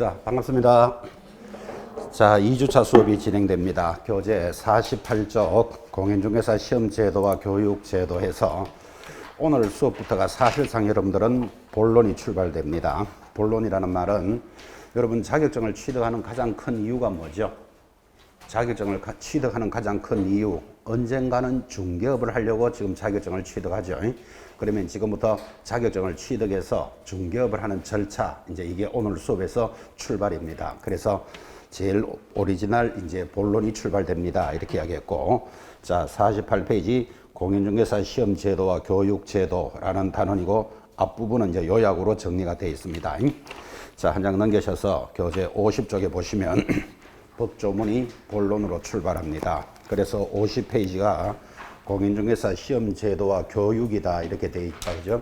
자, 반갑습니다. 자, 2주차 수업이 진행됩니다. 교재 48쪽 공인중개사 시험제도와 교육제도에서 오늘 수업부터가 사실상 여러분들은 본론이 출발됩니다. 본론이라는 말은 여러분 자격증을 취득하는 가장 큰 이유가 뭐죠? 자격증을 취득하는 가장 큰 이유, 언젠가는 중개업을 하려고 지금 자격증을 취득하죠. 그러면 지금부터 자격증을 취득해서 중개업을 하는 절차, 이제 이게 오늘 수업에서 출발입니다. 그래서 제일 오리지널 이제 본론이 출발됩니다. 이렇게 이야기했고, 자, 48페이지 공인중개사 시험제도와 교육제도라는 단원이고 앞부분은 이제 요약으로 정리가 되어 있습니다. 자, 한 장 넘기셔서 교재 50쪽에 보시면 법조문이 본론으로 출발합니다. 그래서 50페이지가 공인중개사 시험제도와 교육이다 이렇게 되어 있다, 그죠?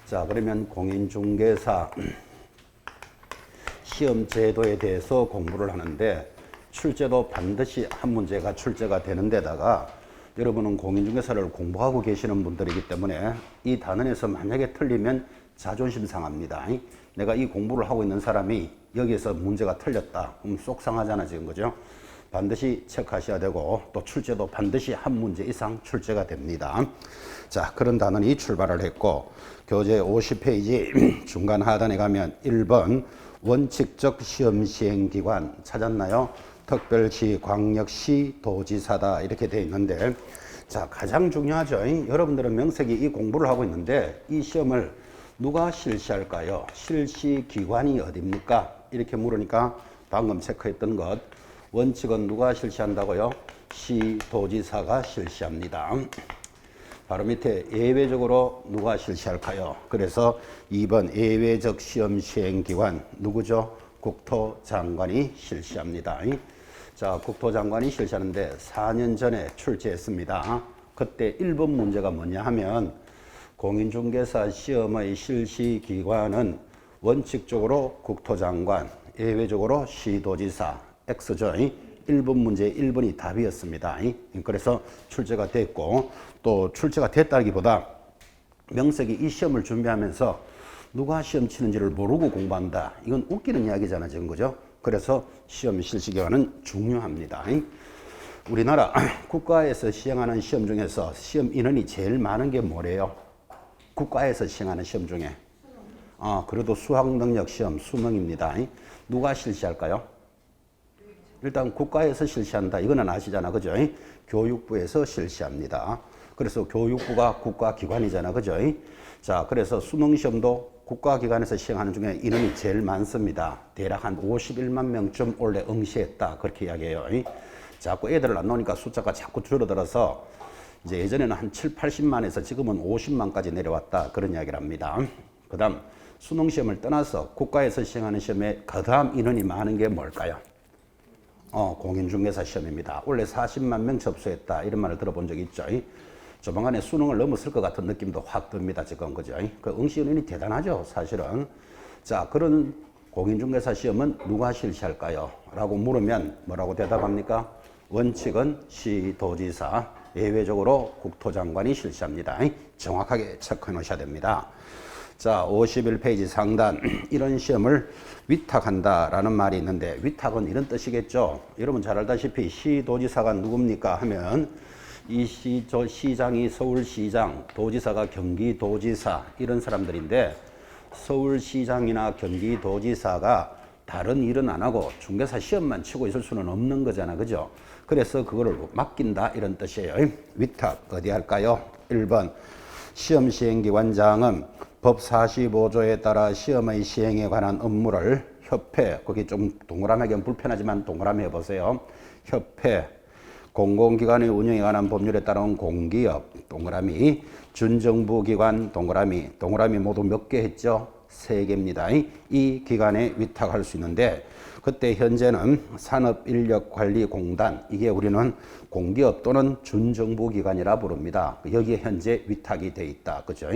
자, 그러면 공인중개사 시험제도에 대해서 공부를 하는데 출제도 반드시 한 문제가 출제가 되는 데다가 여러분은 공인중개사를 공부하고 계시는 분들이기 때문에 이 단원에서 만약에 틀리면 자존심 상합니다. 내가 이 공부를 하고 있는 사람이 여기에서 문제가 틀렸다. 그럼 속상하잖아, 지금, 그죠? 반드시 체크하셔야 되고, 또 출제도 반드시 한 문제 이상 출제가 됩니다. 자, 그런 단원이 출발을 했고, 교재 50페이지 중간 하단에 가면 1번 원칙적 시험 시행기관 찾았나요? 특별시, 광역시, 도지사다 이렇게 되어 있는데, 자, 가장 중요하죠. 여러분들은 명색이 이 공부를 하고 있는데 이 시험을 누가 실시할까요? 실시 기관이 어디입니까? 이렇게 물으니까 방금 체크했던 것, 원칙은 누가 실시한다고요? 시, 도지사가 실시합니다. 바로 밑에 예외적으로 누가 실시할까요? 그래서 2번 예외적 시험 시행기관 누구죠? 국토장관이 실시합니다. 자, 국토장관이 실시하는데 4년 전에 출제했습니다. 그때 1번 문제가 뭐냐 하면 공인중개사 시험의 실시기관은 원칙적으로 국토장관, 예외적으로 시도지사, X죠. 1번 문제 1번이 답이었습니다. 그래서 출제가 됐고, 또 출제가 됐다기보다 명색이 이 시험을 준비하면서 누가 시험 치는지를 모르고 공부한다. 이건 웃기는 이야기잖아, 지금, 그죠? 그래서 시험 실시기관은 중요합니다. 우리나라 국가에서 시행하는 시험 중에서 시험 인원이 제일 많은 게 뭐래요? 국가에서 시행하는 시험 중에. 그래도 수학능력 시험, 수능입니다. 누가 실시할까요? 일단 국가에서 실시한다. 이거는 아시잖아, 그죠? 교육부에서 실시합니다. 그래서 교육부가 국가기관이잖아, 그죠? 자, 그래서 수능시험도 국가기관에서 시행하는 중에 인원이 제일 많습니다. 대략 한 51만 명쯤 원래 응시했다. 그렇게 이야기해요. 자꾸 애들을 안 놓으니까 숫자가 자꾸 줄어들어서 이제 예전에는 한 7, 80만에서 지금은 50만까지 내려왔다. 그런 이야기를 합니다. 그 다음 수능시험을 떠나서 국가에서 시행하는 시험에 그 다음 인원이 많은 게 뭘까요? 공인중개사 시험입니다. 원래 40만 명 접수했다. 이런 말을 들어본 적이 있죠. 조만간에 수능을 넘었을 것 같은 느낌도 확 듭니다. 지금, 그죠? 그 응시 인원이 대단하죠, 사실은. 자, 그런 공인중개사 시험은 누가 실시할까요? 라고 물으면 뭐라고 대답합니까? 원칙은 시도지사, 예외적으로 국토장관이 실시합니다. 정확하게 체크해 놓으셔야 됩니다. 자, 51페이지 상단, 이런 시험을 위탁한다라는 말이 있는데, 위탁은 이런 뜻이겠죠. 여러분 잘 알다시피 시도지사가 누굽니까 하면 이 시장이 서울시장, 도지사가 경기도지사, 이런 사람들인데, 서울시장이나 경기도지사가 다른 일은 안 하고 중개사 시험만 치고 있을 수는 없는 거잖아, 그죠? 그래서 그거를 맡긴다, 이런 뜻이에요. 위탁 어디 할까요? 1번 시험시행기관장은 법 45조에 따라 시험의 시행에 관한 업무를 협회, 거기 좀 동그라미 하기는 불편하지만 동그라미 해보세요. 협회, 공공기관의 운영에 관한 법률에 따른 공기업, 동그라미, 준정부기관, 동그라미, 동그라미 모두 몇 개 했죠? 3개입니다. 이 기관에 위탁할 수 있는데, 그때 현재는 산업인력관리공단, 이게 우리는 공기업 또는 준정부기관이라 부릅니다. 여기에 현재 위탁이 돼 있다. 그죠?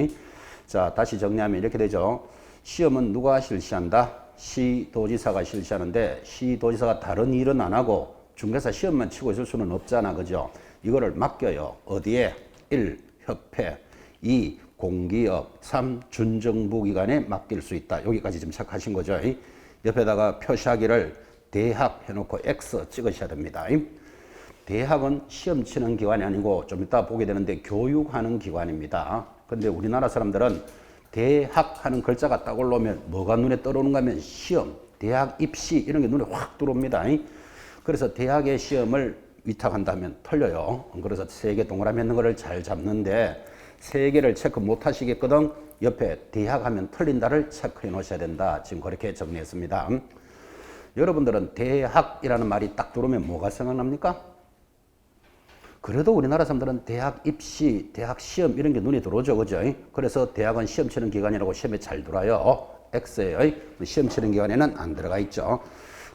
자, 다시 정리하면 이렇게 되죠. 시험은 누가 실시한다? 시도지사가 실시하는데, 시도지사가 다른 일은 안 하고 중개사 시험만 치고 있을 수는 없잖아, 그죠? 이거를 맡겨요. 어디에? 1. 협회, 2. 공기업, 3. 준정부기관에 맡길 수 있다. 여기까지 좀 체크하신 거죠. 옆에다가 표시하기를 대학 해놓고 X 찍으셔야 됩니다. 대학은 시험 치는 기관이 아니고 좀 이따 보게 되는데 교육하는 기관입니다. 근데 우리나라 사람들은 대학 하는 글자가 딱 올라오면 뭐가 눈에 들어오는가 하면 시험, 대학 입시 이런 게 눈에 확 들어옵니다. 그래서 대학의 시험을 위탁한다면 틀려요. 그래서 세 개 동그라미 있는 거를 잘 잡는데 세 개를 체크 못 하시겠거든 옆에 대학 하면 틀린다를 체크해 놓으셔야 된다. 지금 그렇게 정리했습니다. 여러분들은 대학이라는 말이 딱 들어오면 뭐가 생각납니까? 그래도 우리나라 사람들은 대학 입시, 대학 시험 이런 게 눈에 들어오죠. 그죠? 그래서 대학은 시험 치는 기관이라고 시험에 잘 들어와요. X예요. 시험 치는 기관에는 안 들어가 있죠.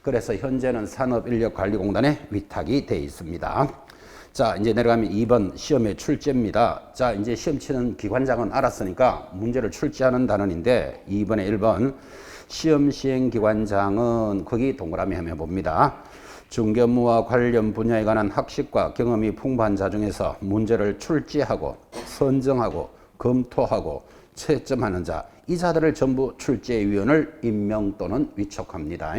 그래서 현재는 산업인력관리공단에 위탁이 돼 있습니다. 자, 이제 내려가면 2번 시험의 출제입니다. 자, 이제 시험 치는 기관장은 알았으니까 문제를 출제하는 단원인데 2번에 1번 시험 시행 기관장은 거기 동그라미 하면 봅니다. 중견무와 관련 분야에 관한 학식과 경험이 풍부한 자 중에서 문제를 출제하고 선정하고 검토하고 채점하는 자, 이 자들을 전부 출제위원을 임명 또는 위촉합니다.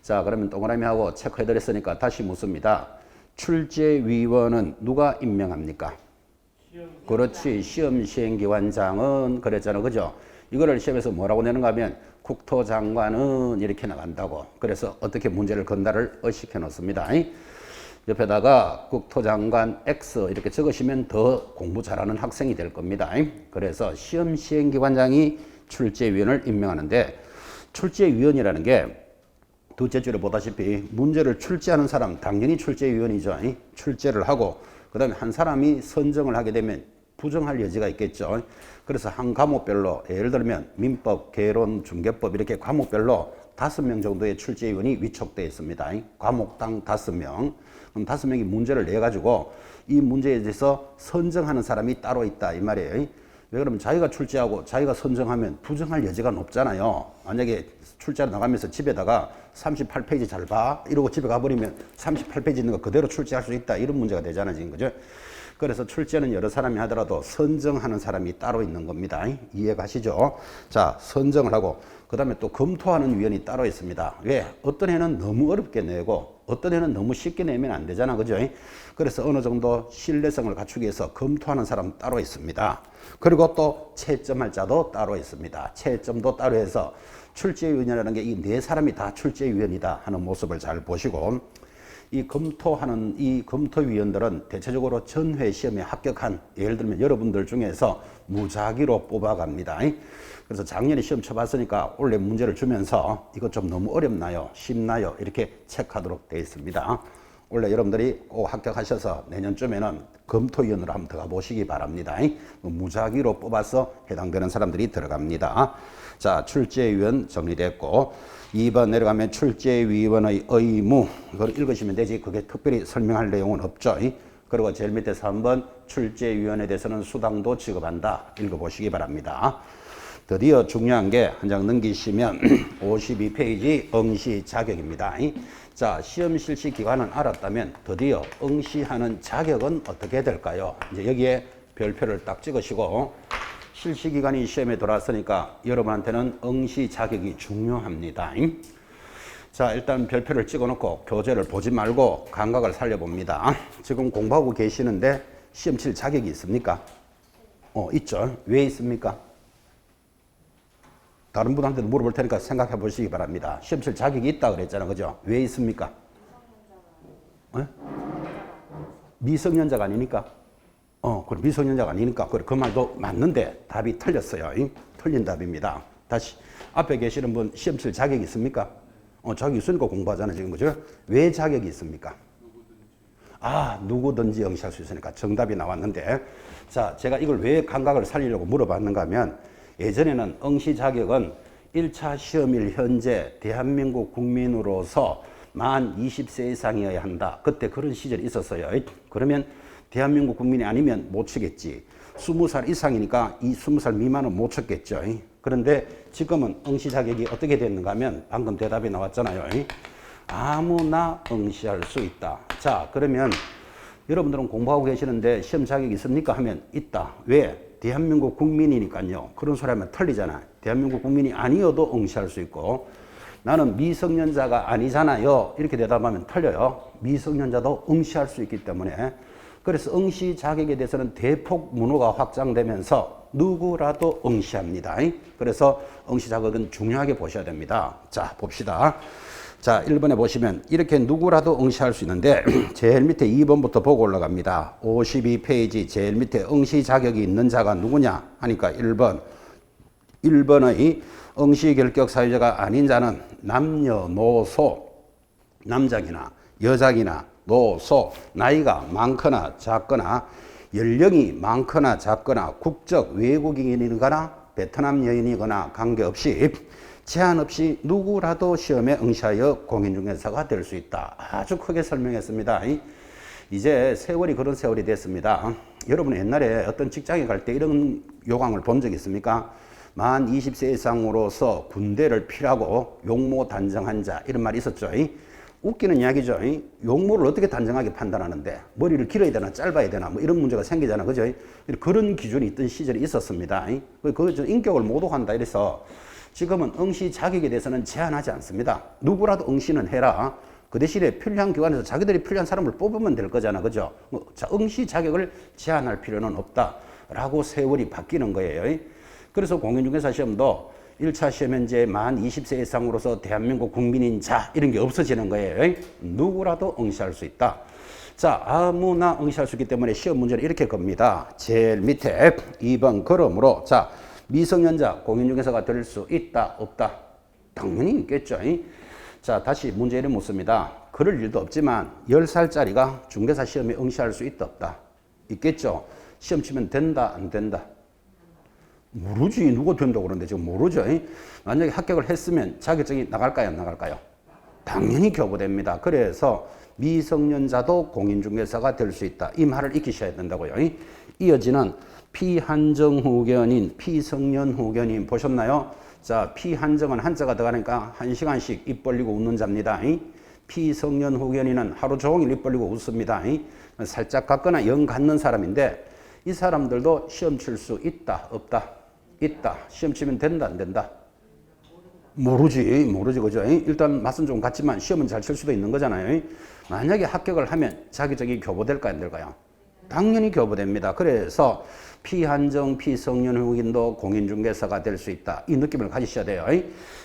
자, 그러면 동그라미하고 체크해드렸으니까 다시 묻습니다. 출제위원은 누가 임명합니까? 그렇지. 시험 시행기관장은 그랬잖아. 그죠? 이거를 시험에서 뭐라고 내는가 하면 국토장관은 이렇게 나간다고. 그래서 어떻게 문제를 건달을 시켜 놓습니다. 옆에다가 국토장관 X 이렇게 적으시면 더 공부 잘하는 학생이 될 겁니다. 그래서 시험 시행기관장이 출제위원을 임명하는데 출제위원이라는 게 둘째 줄에 보다시피 문제를 출제하는 사람 당연히 출제위원이죠. 출제를 하고 그 다음에 한 사람이 선정을 하게 되면 부정할 여지가 있겠죠. 그래서 한 과목별로 예를 들면 민법, 개론, 중개법 이렇게 과목별로 5명 정도의 출제위원이 위촉되어 있습니다. 과목당 5명. 그럼 5명이 문제를 내가지고 이 문제에 대해서 선정하는 사람이 따로 있다 이 말이에요. 왜 그러면 자기가 출제하고 자기가 선정하면 부정할 여지가 높잖아요. 만약에 출제하러 나가면서 집에다가 38페이지 잘 봐 이러고 집에 가버리면 38페이지 있는 거 그대로 출제할 수 있다 이런 문제가 되잖아요 지금. 그죠? 그래서 출제는 여러 사람이 하더라도 선정하는 사람이 따로 있는 겁니다. 이해 가시죠? 자, 선정을 하고 그 다음에 또 검토하는 위원이 따로 있습니다. 왜? 어떤 애는 너무 어렵게 내고 어떤 애는 너무 쉽게 내면 안 되잖아. 그죠? 그래서 어느 정도 신뢰성을 갖추기 위해서 검토하는 사람 따로 있습니다. 그리고 또 채점할 자도 따로 있습니다. 채점도 따로 해서 출제위원이라는 게 이 네 사람이 다 출제위원이다 하는 모습을 잘 보시고 이 검토하는 이 검토위원들은 대체적으로 전회 시험에 합격한 예를 들면 여러분들 중에서 무작위로 뽑아갑니다. 그래서 작년에 시험 쳐봤으니까 올해 문제를 주면서 이거 좀 너무 어렵나요? 쉽나요? 이렇게 체크하도록 되어 있습니다. 원래 여러분들이 꼭 합격하셔서 내년쯤에는 검토위원으로 한번 들어가 보시기 바랍니다. 무작위로 뽑아서 해당되는 사람들이 들어갑니다. 자, 출제위원 정리됐고 2번 내려가면 출제위원의 의무 이걸 읽으시면 되지 그게 특별히 설명할 내용은 없죠. 그리고 제일 밑에 3번 출제위원에 대해서는 수당도 지급한다. 읽어보시기 바랍니다. 드디어 중요한 게 한 장 넘기시면 52페이지 응시 자격입니다. 자, 시험 실시 기간은 알았다면 드디어 응시하는 자격은 어떻게 될까요? 이제 여기에 별표를 딱 찍으시고 실시 기간이 시험에 들어왔으니까 여러분한테는 응시 자격이 중요합니다. 자, 일단 별표를 찍어 놓고 교재를 보지 말고 감각을 살려봅니다. 지금 공부하고 계시는데 시험 칠 자격이 있습니까? 있죠. 왜 있습니까? 다른 분한테도 물어볼 테니까 생각해 보시기 바랍니다. 시험 칠 자격이 있다 그랬잖아요. 그죠? 왜 있습니까? 미성년자가 아니니까? 그럼 미성년자가 아니니까. 그 말도 맞는데 답이 틀렸어요. 틀린 답입니다. 다시. 앞에 계시는 분 시험 칠 자격이 있습니까? 자격이 있으니까 공부하잖아요. 지금 그죠? 왜 자격이 있습니까? 누구든지 응시할 수 있으니까 정답이 나왔는데. 자, 제가 이걸 왜 감각을 살리려고 물어봤는가 하면 예전에는 응시 자격은 1차 시험일 현재 대한민국 국민으로서 만 20세 이상이어야 한다. 그때 그런 시절이 있었어요. 그러면 대한민국 국민이 아니면 못 치겠지. 20살 이상이니까 이 20살 미만은 못 쳤겠죠. 그런데 지금은 응시 자격이 어떻게 됐는가 하면 방금 대답이 나왔잖아요. 아무나 응시할 수 있다. 자, 그러면 여러분들은 공부하고 계시는데 시험 자격이 있습니까? 하면 있다. 왜? 대한민국 국민이니까요. 그런 소리 하면 틀리잖아. 대한민국 국민이 아니어도 응시할 수 있고 나는 미성년자가 아니잖아요. 이렇게 대답하면 틀려요. 미성년자도 응시할 수 있기 때문에. 그래서 응시 자격에 대해서는 대폭 문호가 확장되면서 누구라도 응시합니다. 그래서 응시 자격은 중요하게 보셔야 됩니다. 자, 봅시다. 자, 1번에 보시면 이렇게 누구라도 응시할 수 있는데 제일 밑에 2번부터 보고 올라갑니다. 52페이지 제일 밑에 응시 자격이 있는 자가 누구냐 하니까 1번의 응시 결격 사유자가 아닌 자는 남녀노소, 남장이나 여장이나 노소, 나이가 많거나 작거나 연령이 많거나 작거나 국적 외국인이거나 베트남 여인이거나 관계없이 제한 없이 누구라도 시험에 응시하여 공인중개사가 될 수 있다. 아주 크게 설명했습니다. 이제 세월이 그런 세월이 됐습니다. 여러분 옛날에 어떤 직장에 갈 때 이런 요강을 본 적 있습니까? 만 20세 이상으로서 군대를 필하고 용모 단정한 자 이런 말이 있었죠. 웃기는 이야기죠. 용모를 어떻게 단정하게 판단하는데 머리를 길어야 되나 짧아야 되나 뭐 이런 문제가 생기잖아. 그죠? 그런 기준이 있던 시절이 있었습니다. 그 인격을 모독한다 이래서 지금은 응시 자격에 대해서는 제한하지 않습니다. 누구라도 응시는 해라. 그 대신에 필요한 기관에서 자기들이 필요한 사람을 뽑으면 될 거잖아. 그죠? 응시 자격을 제한할 필요는 없다라고 세월이 바뀌는 거예요. 그래서 공인중개사 시험도 1차 시험 현재 만 20세 이상으로서 대한민국 국민인 자 이런 게 없어지는 거예요. 누구라도 응시할 수 있다. 자, 아무나 응시할 수 있기 때문에 시험 문제는 이렇게 겁니다. 제일 밑에 2번 그러므로 자, 미성년자 공인중개사가 될 수 있다 없다? 당연히 있겠죠. 자, 다시 문제를 묻습니다. 그럴 일도 없지만 10살짜리가 중개사 시험에 응시할 수 있다 없다? 있겠죠. 시험 치면 된다 안 된다? 모르지. 누가 된다고 그러는데 지금 모르죠. 만약에 합격을 했으면 자격증이 나갈까요 안 나갈까요? 당연히 교부됩니다. 그래서 미성년자도 공인중개사가 될 수 있다. 이 말을 익히셔야 된다고요. 이어지는 피한정 후견인, 피성년 후견인 보셨나요? 자, 피한정은 한자가 들어가니까 1시간씩 입 벌리고 웃는 자입니다. 피성년 후견인은 하루 종일 입 벌리고 웃습니다. 살짝 갖거나 영 갖는 사람인데 이 사람들도 시험 칠 수 있다 없다? 있다. 시험 치면 된다 안 된다? 모르지 그죠? 일단 맛은 좀 같지만 시험은 잘 칠 수도 있는 거잖아요. 만약에 합격을 하면 자기적이 교부될까요 안 될까요? 당연히 교부됩니다. 그래서 피한정, 피성년 후견인도 공인중개사가 될 수 있다. 이 느낌을 가지셔야 돼요.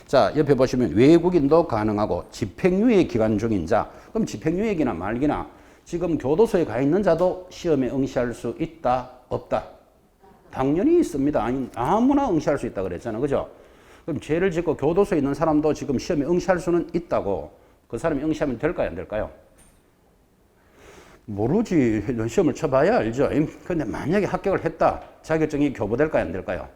자, 옆에 보시면 외국인도 가능하고 집행유예 기간 중인 자. 그럼 집행유예기나 말기나 지금 교도소에 가 있는 자도 시험에 응시할 수 있다 없다? 당연히 있습니다. 아무나 응시할 수 있다 그랬잖아. 그죠? 그럼 죄를 짓고 교도소에 있는 사람도 지금 시험에 응시할 수는 있다고. 그 사람이 응시하면 될까요 안 될까요? 모르지. 시험을 쳐봐야 알죠. 근데 만약에 합격을 했다. 자격증이 교부될까요 안 될까요?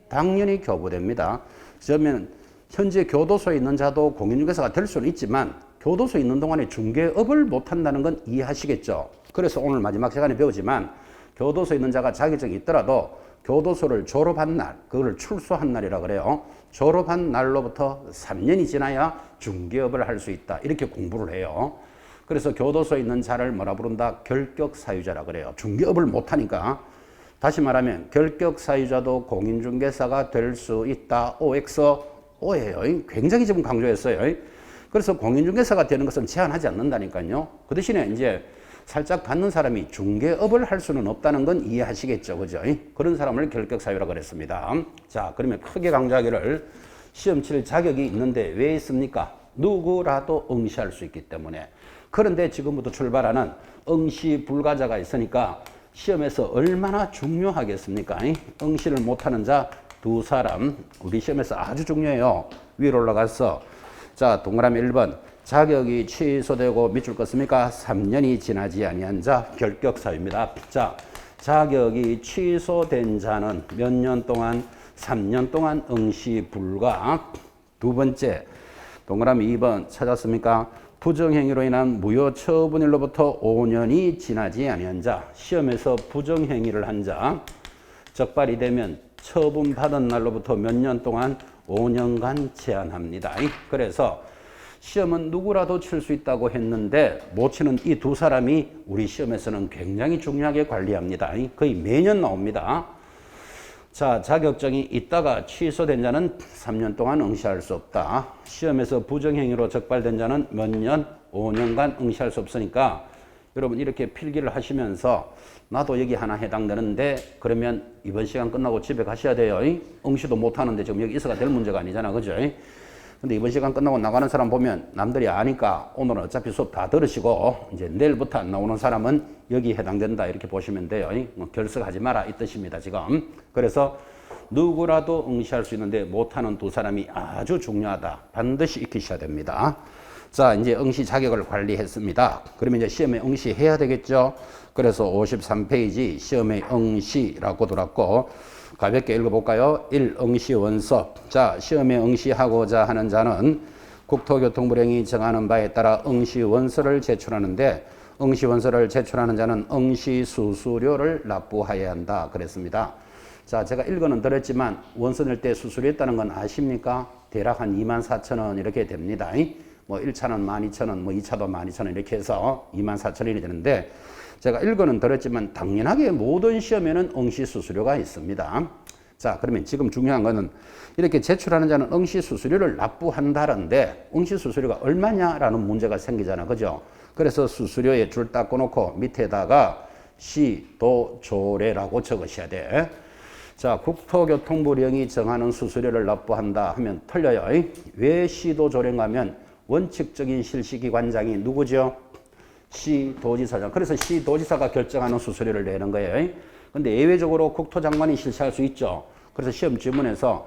당연히 교부됩니다. 그러면 현재 교도소에 있는 자도 공인중개사가 될 수는 있지만 교도소에 있는 동안에 중개업을 못한다는 건 이해하시겠죠. 그래서 오늘 마지막 시간에 배우지만 교도소에 있는 자가 자격증이 있더라도 교도소를 졸업한 날, 그거를 출소한 날이라 그래요. 졸업한 날로부터 3년이 지나야 중개업을 할 수 있다. 이렇게 공부를 해요. 그래서 교도소에 있는 자를 뭐라 부른다? 결격사유자라 그래요. 중개업을 못하니까. 다시 말하면 결격사유자도 공인중개사가 될 수 있다. OX, O예요. 굉장히 지금 강조했어요. 그래서 공인중개사가 되는 것은 제한하지 않는다니까요. 그 대신에 이제 살짝 갖는 사람이 중개업을 할 수는 없다는 건 이해하시겠죠. 그죠? 그런 사람을 결격사유라고 그랬습니다. 자, 그러면 크게 강조하기를 시험 칠 자격이 있는데 왜 있습니까? 누구라도 응시할 수 있기 때문에. 그런데 지금부터 출발하는 응시 불가자가 있으니까 시험에서 얼마나 중요하겠습니까? 응시를 못하는 자 두 사람 우리 시험에서 아주 중요해요. 위로 올라가서 자, 동그라미 1번 자격이 취소되고 밑줄 껐습니까? 3년이 지나지 아니한 자 결격사유입니다. 자, 자격이 취소된 자는 몇 년 동안? 3년 동안 응시 불가. 두 번째 동그라미 2번 찾았습니까? 부정행위로 인한 무효 처분일로부터 5년이 지나지 아니한 자. 시험에서 부정행위를 한 자 적발이 되면 처분받은 날로부터 몇 년 동안? 5년간 제한합니다. 그래서 시험은 누구라도 칠 수 있다고 했는데 못 치는 이 두 사람이 우리 시험에서는 굉장히 중요하게 관리합니다. 거의 매년 나옵니다. 자, 자격증이 있다가 취소된 자는 3년 동안 응시할 수 없다. 시험에서 부정행위로 적발된 자는 몇 년? 5년간 응시할 수 없으니까 여러분 이렇게 필기를 하시면서 나도 여기 하나 해당되는데 그러면 이번 시간 끝나고 집에 가셔야 돼요. 응시도 못하는데 지금 여기 있어가 될 문제가 아니잖아. 그죠? 근데 이번 시간 끝나고 나가는 사람 보면 남들이 아니까 오늘은 어차피 수업 다 들으시고 이제 내일부터 안 나오는 사람은 여기 해당된다 이렇게 보시면 돼요. 결석하지 마라 이 뜻입니다. 지금. 그래서 누구라도 응시할 수 있는데 못하는 두 사람이 아주 중요하다. 반드시 익히셔야 됩니다. 자, 이제 응시 자격을 관리했습니다. 그러면 이제 시험에 응시해야 되겠죠. 그래서 53페이지 시험에 응시라고 들었고 가볍게 읽어볼까요? 1. 응시 원서. 자, 시험에 응시하고자 하는 자는 국토교통부령이 정하는 바에 따라 응시 원서를 제출하는데 응시 원서를 제출하는 자는 응시 수수료를 납부해야 한다. 그랬습니다. 자, 제가 읽어는 들었지만 원서 낼 때 수수료 있다는 건 아십니까? 대략 한 24,000원 이렇게 됩니다. 뭐 1차는 12,000원, 뭐 2차도 12,000원 이렇게 해서 24,000원이 되는데 제가 읽어는 들었지만 당연하게 모든 시험에는 응시 수수료가 있습니다. 자, 그러면 지금 중요한 거는 이렇게 제출하는 자는 응시 수수료를 납부한다는데 응시 수수료가 얼마냐라는 문제가 생기잖아. 그죠? 그래서 수수료에 줄 딱 꺼놓고 밑에다가 시도조례라고 적으셔야 돼. 자, 국토교통부령이 정하는 수수료를 납부한다 하면 틀려요. 왜 시도조례인가 하면 원칙적인 실시기관장이 누구죠? 시도지사장. 그래서 시도지사가 결정하는 수수료를 내는 거예요. 근데 예외적으로 국토장관이 실시할 수 있죠. 그래서 시험 지문에서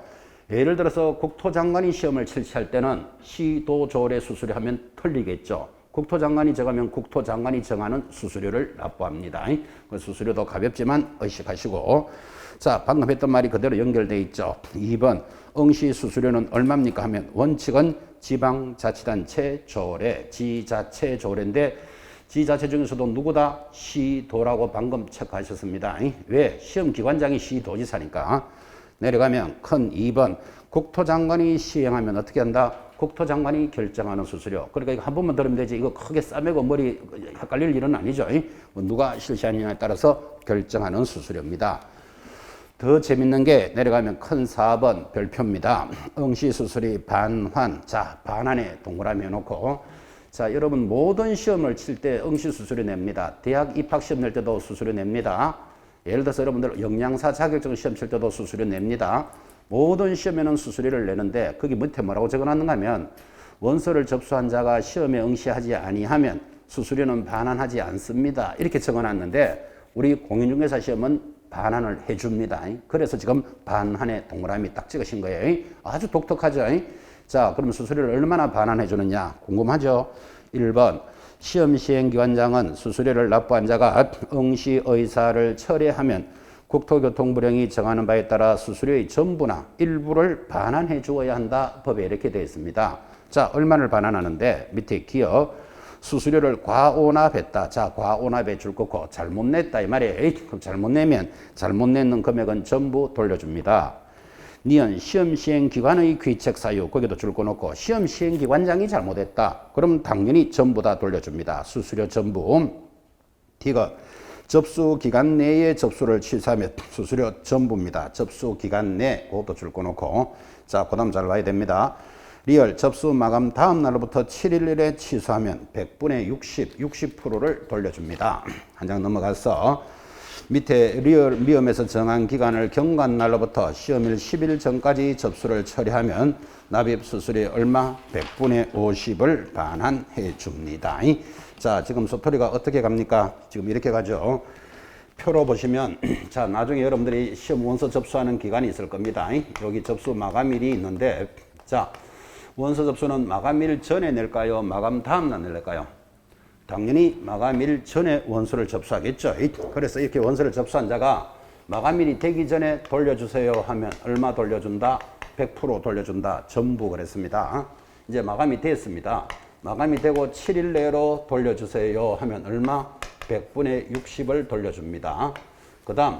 예를 들어서 국토장관이 시험을 실시할 때는 시도조례 수수료 하면 틀리겠죠. 국토장관이 정하면 국토장관이 정하는 수수료를 납부합니다. 그 수수료도 가볍지만 의식하시고. 자, 방금 했던 말이 그대로 연결되어 있죠. 2번 응시 수수료는 얼마입니까 하면 원칙은 지방자치단체 조례, 지자체 조례인데 지자체 중에서도 누구다? 시도라고 방금 체크하셨습니다. 왜? 시험기관장이 시도지사니까. 내려가면 큰 2번 국토장관이 시행하면 어떻게 한다? 국토장관이 결정하는 수수료. 그러니까 이거 한 번만 들으면 되지. 이거 크게 싸매고 머리 헷갈릴 일은 아니죠. 누가 실시하느냐에 따라서 결정하는 수수료입니다. 더 재밌는 게 내려가면 큰 4번 별표입니다. 응시수수료 반환. 자, 반환에 동그라미 해놓고. 자, 여러분 모든 시험을 칠 때 응시수수료 냅니다. 대학 입학시험 낼 때도 수수료 냅니다. 예를 들어서 여러분들 영양사 자격증 시험 칠 때도 수수료 냅니다. 모든 시험에는 수수료를 내는데 거기 밑에 뭐라고 적어놨는가 하면 원서를 접수한 자가 시험에 응시하지 아니하면 수수료는 반환하지 않습니다. 이렇게 적어놨는데 우리 공인중개사 시험은 반환을 해줍니다. 그래서 지금 반환에 동그라미 딱 찍으신 거예요. 아주 독특하죠. 자, 그럼 수수료를 얼마나 반환해 주느냐 궁금하죠. 1번 시험 시행기관장은 수수료를 납부한 자가 응시 의사를 철회하면 국토교통부령이 정하는 바에 따라 수수료의 전부나 일부를 반환해 주어야 한다. 법에 이렇게 되어 있습니다. 자, 얼마를 반환하는데 밑에 기억 수수료를 과오납했다. 자, 과오납해 줄 거고 잘못 냈다 이 말이에요. 그럼 잘못 내면 잘못 내는 금액은 전부 돌려줍니다. 니은 시험 시행 기관의 귀책 사유 거기도 줄 거 놓고 시험 시행 기관장이 잘못했다. 그럼 당연히 전부 다 돌려줍니다. 수수료 전부. 디귿 접수 기간 내에 접수를 취소하면 수수료 전부입니다. 접수 기간 내 그것도 줄 거 놓고 자, 그다음 잘 봐야 됩니다. 리얼 접수 마감 다음 날로부터 7일에 취소하면 100분의 60%를 돌려줍니다. 한 장 넘어가서 밑에 리얼 미엄에서 정한 기간을 경과한 날로부터 시험일 10일 전까지 접수를 처리하면 납입 수수료 얼마? 100분의 50을 반환해 줍니다. 자, 지금 소토리가 어떻게 갑니까? 지금 이렇게 가죠. 표로 보시면 자, 나중에 여러분들이 시험 원서 접수하는 기간이 있을 겁니다. 여기 접수 마감일이 있는데 자, 원서 접수는 마감일 전에 낼까요? 마감 다음 날 낼까요? 당연히 마감일 전에 원서를 접수하겠죠. 그래서 이렇게 원서를 접수한 자가 마감일이 되기 전에 돌려주세요 하면 얼마 돌려준다? 100% 돌려준다. 전부 그랬습니다. 이제 마감이 됐습니다. 마감이 되고 7일 내로 돌려주세요 하면 얼마? 100분의 60을 돌려줍니다. 그 다음